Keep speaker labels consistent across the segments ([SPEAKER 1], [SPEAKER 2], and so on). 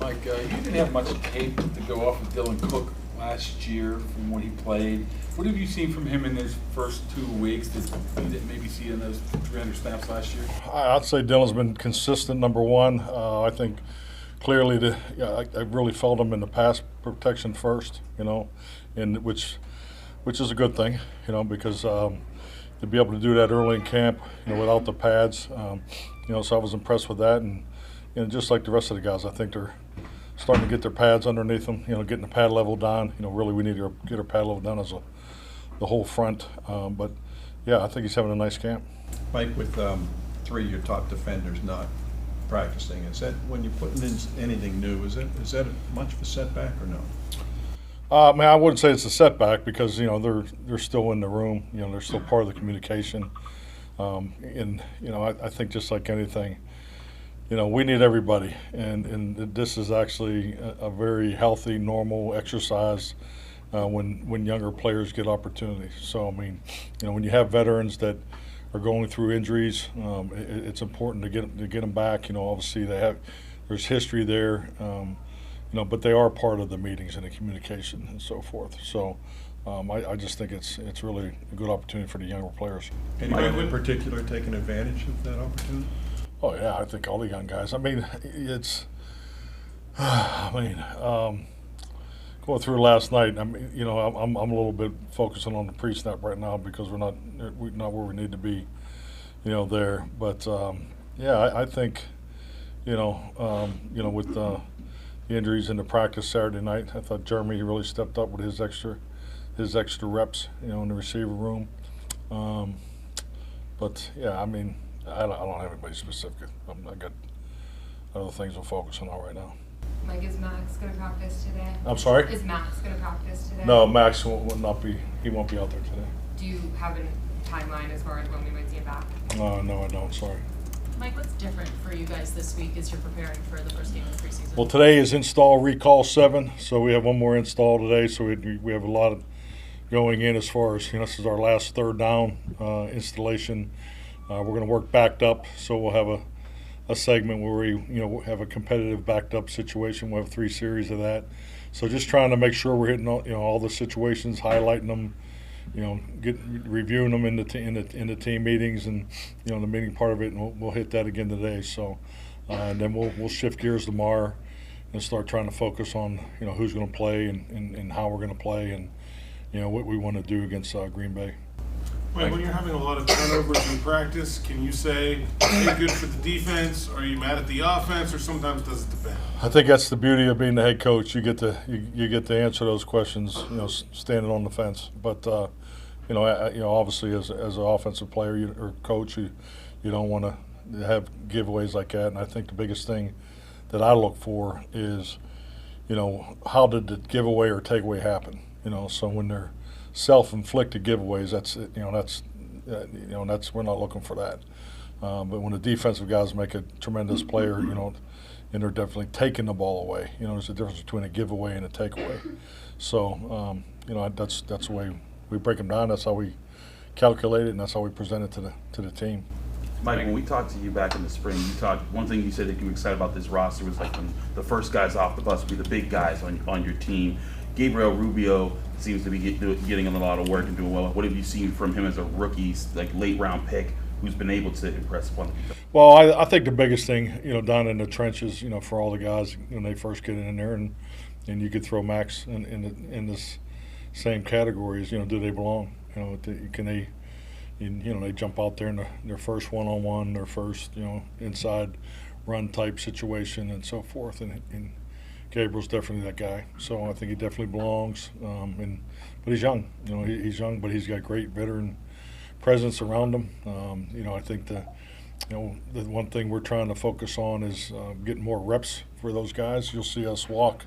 [SPEAKER 1] Mike, you didn't have much tape to go off with Dylan Cook last year from when he played. What have you seen from him in his first 2 weeks that you didn't maybe see in those 300 snaps last year?
[SPEAKER 2] I'd say Dylan's been consistent, number one. I think clearly I really felt him in the pass protection first, and which is a good thing, because to be able to do that early in camp, without the pads, so I was impressed with that. And just like the rest of the guys, I think they're starting to get their pads underneath them, getting the pad level down. Really we need to get our pad level down as the whole front. But yeah, I think he's having a nice camp.
[SPEAKER 3] Mike, with 3 of your top defenders not practicing, is that when you're putting in anything new, is that much of a setback or no?
[SPEAKER 2] I wouldn't say it's a setback because they're still in the room. They're still part of the communication. And I think just like anything, we need everybody, and this is actually a very healthy, normal exercise when younger players get opportunities. So when you have veterans that are going through injuries, it's important to get them back. Obviously there's history there. But they are part of the meetings and the communication and so forth. So I just think it's really a good opportunity for the younger players.
[SPEAKER 3] Anyone in particular taking advantage of that opportunity?
[SPEAKER 2] Oh yeah, I think all the young guys. Going through last night. I'm a little bit focusing on the pre-snap right now because we're not where we need to be, there. But I think, with the injuries in the practice Saturday night, I thought Jeremy really stepped up with his extra reps, in the receiver room. But yeah, I don't have anybody specific. I got other things I'm focusing on right now.
[SPEAKER 4] Mike, is Max going to practice today?
[SPEAKER 2] I'm sorry?
[SPEAKER 4] Is Max going to practice today?
[SPEAKER 2] No, Max will not be. He won't be out there today.
[SPEAKER 4] Do you have a timeline as far as when we might see him back?
[SPEAKER 2] No, I don't. Sorry.
[SPEAKER 5] Mike, what's different for you guys this week as you're preparing for the first game of the preseason?
[SPEAKER 2] Well, today is install recall 7, so we have one more install today. So we have a lot of going in as far as this is our last third down installation. We're going to work backed up, so we'll have a segment where we we'll have a competitive backed up situation. We'll have 3 series of that. So just trying to make sure we're hitting all the situations, highlighting them, reviewing them in the team meetings and the meeting part of it, and we'll hit that again today. So and then we'll shift gears tomorrow and start trying to focus on who's going to play and how we're going to play and what we want to do against Green Bay.
[SPEAKER 6] Mike, when you're having a lot of turnovers in practice, can you say, hey, good for the defense? Are you mad at the offense, or sometimes does it depend?
[SPEAKER 2] I think that's the beauty of being the head coach. You get to answer those questions, standing on the fence. But obviously as an offensive player or coach, you don't want to have giveaways like that. And I think the biggest thing that I look for is, how did the giveaway or takeaway happen? So when they're self-inflicted giveaways, that's we're not looking for that. But when the defensive guys make a tremendous player, and they're definitely taking the ball away. There's a difference between a giveaway and a takeaway. So that's the way we break them down. That's how we calculate it, and that's how we present it to the team.
[SPEAKER 7] Mike, when we talked to you back in the spring, one thing you said that you were excited about this roster was like when the first guys off the bus would be the big guys on your team. Gabriel Rubio seems to be getting a lot of work and doing well. What have you seen from him as a rookie, like late round pick, who's been able to impress upon the defense?
[SPEAKER 2] Well, I think the biggest thing, down in the trenches, for all the guys when they first get in there, and you could throw Max in this same category as, do they belong? Can they, they jump out there in their first one-on-one, their first, inside run type situation and so forth, and Gabriel's definitely that guy, so I think he definitely belongs. But he's young, he's young, but he's got great veteran presence around him. I think the one thing we're trying to focus on is getting more reps for those guys. You'll see us walk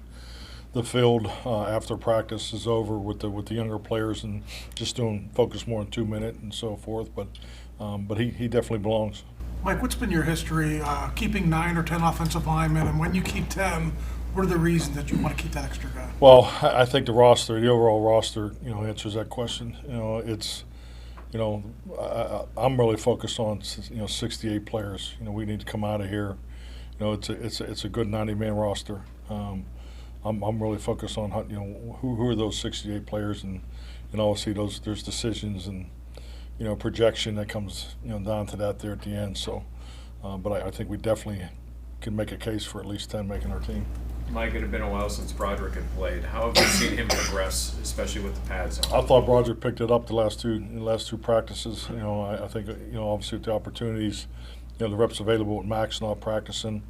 [SPEAKER 2] the field after practice is over with the younger players and just focus more on 2 minute and so forth. But he definitely belongs.
[SPEAKER 8] Mike, what's been your history keeping 9 or 10 offensive linemen, and when you keep 10? What are the reasons that you want to keep that extra guy?
[SPEAKER 2] Well, I think the overall roster, answers that question. I'm really focused on 68 players. We need to come out of here. It's a good 90-man roster. I'm really focused on how, who are those 68 players, and obviously there's decisions and projection that comes down to that there at the end. So, but I think we definitely can make a case for at least 10 making our team.
[SPEAKER 9] Mike, it had been a while since Broderick had played. How have you seen him progress, especially with the pads on?
[SPEAKER 2] I thought Broderick picked it up the last two practices. I think obviously with the opportunities, the reps available with Max not practicing.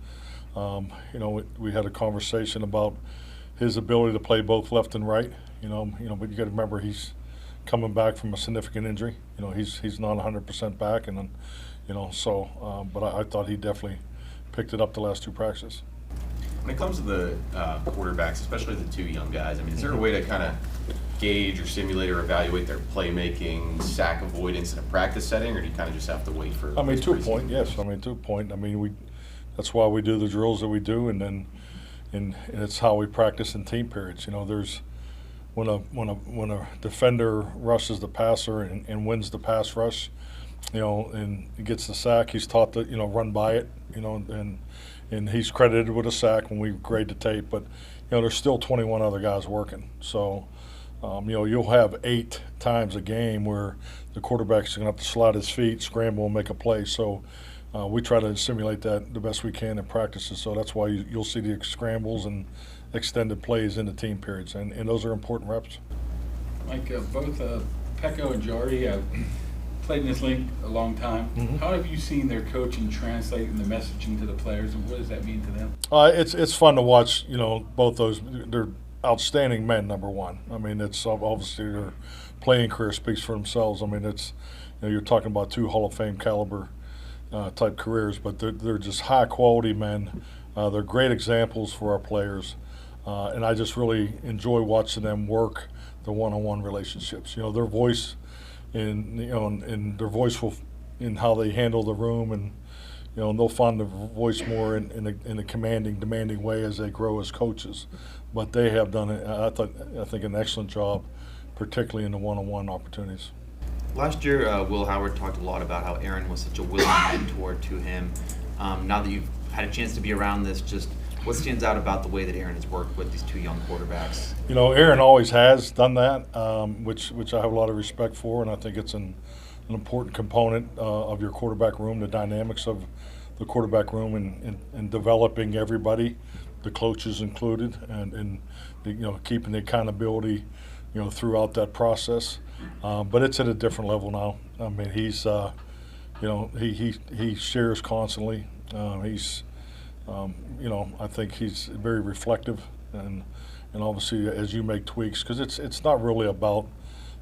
[SPEAKER 2] We had a conversation about his ability to play both left and right. But you got to remember he's coming back from a significant injury. He's not 100% back, and then, but I thought he definitely picked it up the last two practices.
[SPEAKER 10] When it comes to the quarterbacks, especially the two young guys, is there a way to kind of gauge or simulate or evaluate their playmaking, sack avoidance in a practice setting, or do you kind of just have to wait for?
[SPEAKER 2] 2 point, yes. 2 point. That's why we do the drills that we do, and it's how we practice in team periods. There's when a defender rushes the passer and wins the pass rush, and gets the sack, he's taught to run by it, and he's credited with a sack when we grade the tape. But there's still 21 other guys working. So you'll have 8 times a game where the quarterback's going to have to slide his feet, scramble, and make a play. So we try to simulate that the best we can in practices. So that's why you'll see the scrambles and extended plays in the team periods, and those are important reps.
[SPEAKER 1] Mike, both Pecco and Jardy have played in this league a long time.
[SPEAKER 2] Mm-hmm.
[SPEAKER 1] How have you seen their coaching translate and the messaging to the players, and what does that mean to them?
[SPEAKER 2] It's fun to watch. Both those, they're outstanding men. Number one, it's obviously their playing career speaks for themselves. It's you're talking about 2 Hall of Fame caliber type careers, but they're just high quality men. They're great examples for our players, and I just really enjoy watching them work the one-on-one relationships. Their voice. And their voiceful in how they handle the room, and they'll find the voice more in a commanding, demanding way as they grow as coaches. But they have done, I think, an excellent job, particularly in the one-on-one opportunities.
[SPEAKER 11] Last year, Will Howard talked a lot about how Aaron was such a willing mentor to him. Now that you've had a chance to be around this, just what stands out about the way that Aaron has worked with these 2 young quarterbacks?
[SPEAKER 2] Aaron always has done that, which I have a lot of respect for, and I think it's an important component of your quarterback room, the dynamics of the quarterback room, and developing everybody, the coaches included, and keeping the accountability, throughout that process. But it's at a different level now. He's, he shares constantly. I think he's very reflective, and obviously as you make tweaks, because it's not really about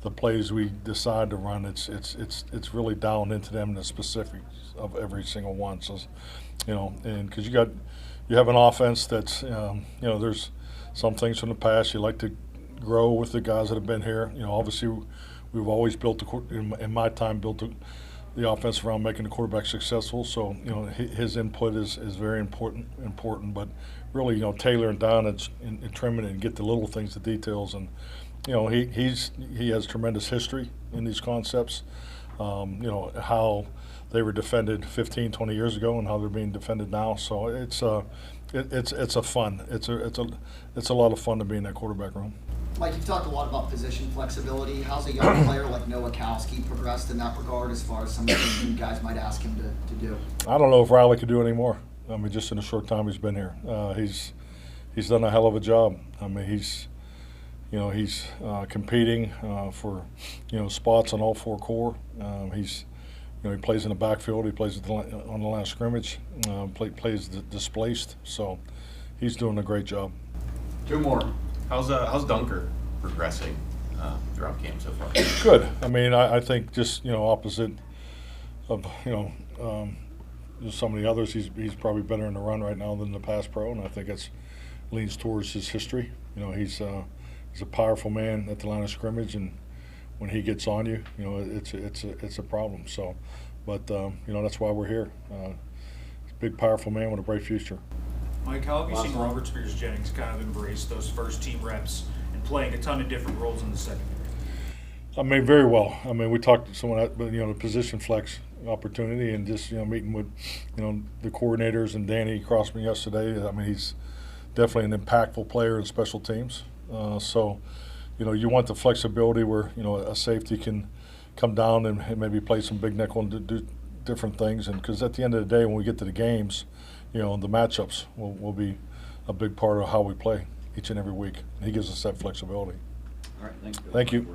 [SPEAKER 2] the plays we decide to run. It's really down into them, the specifics of every single one. So, and because you have an offense that's there's some things from the past you like to grow with the guys that have been here. Obviously we've always built in my time built the offense around making the quarterback successful. So his input is very important. But really tailoring down and trimming it and get the little things, the details, and he has tremendous history in these concepts. How they were defended 15, 20 years ago and how they're being defended now. So it's a lot of fun to be in that quarterback room.
[SPEAKER 12] Mike, you've talked a lot about position flexibility. How's a young player like Noah Kowski progressed in that regard as far as some of the things you guys might ask him to do?
[SPEAKER 2] I don't know if Riley could do any more. Just in the short time he's been here. He's done a hell of a job. He's competing for spots on all 4 core. He plays in the backfield. He plays on the line of scrimmage. Plays displaced. So he's doing a great job.
[SPEAKER 10] 2 more. How's Dunker progressing throughout camp so far?
[SPEAKER 2] Good. I think just opposite of some of the others, he's probably better in the run right now than the pass pro, and I think it leans towards his history. He's a powerful man at the line of scrimmage, and when he gets on you, it's a problem. So, but that's why we're here. He's a big, powerful man with a bright future.
[SPEAKER 9] Mike, how have you seen Robert Spears-Jennings kind of embrace those first team reps and playing a ton of different roles in the secondary?
[SPEAKER 2] Very well. We talked to someone about the position flex opportunity, and just meeting with the coordinators, and Danny Crossman yesterday. He's definitely an impactful player in special teams. So, you want the flexibility where, a safety can come down and maybe play some big nickel and do different things. And because at the end of the day, when we get to the games, the matchups will be a big part of how we play each and every week. He gives us that flexibility.
[SPEAKER 11] All right, thanks.
[SPEAKER 2] Thank you.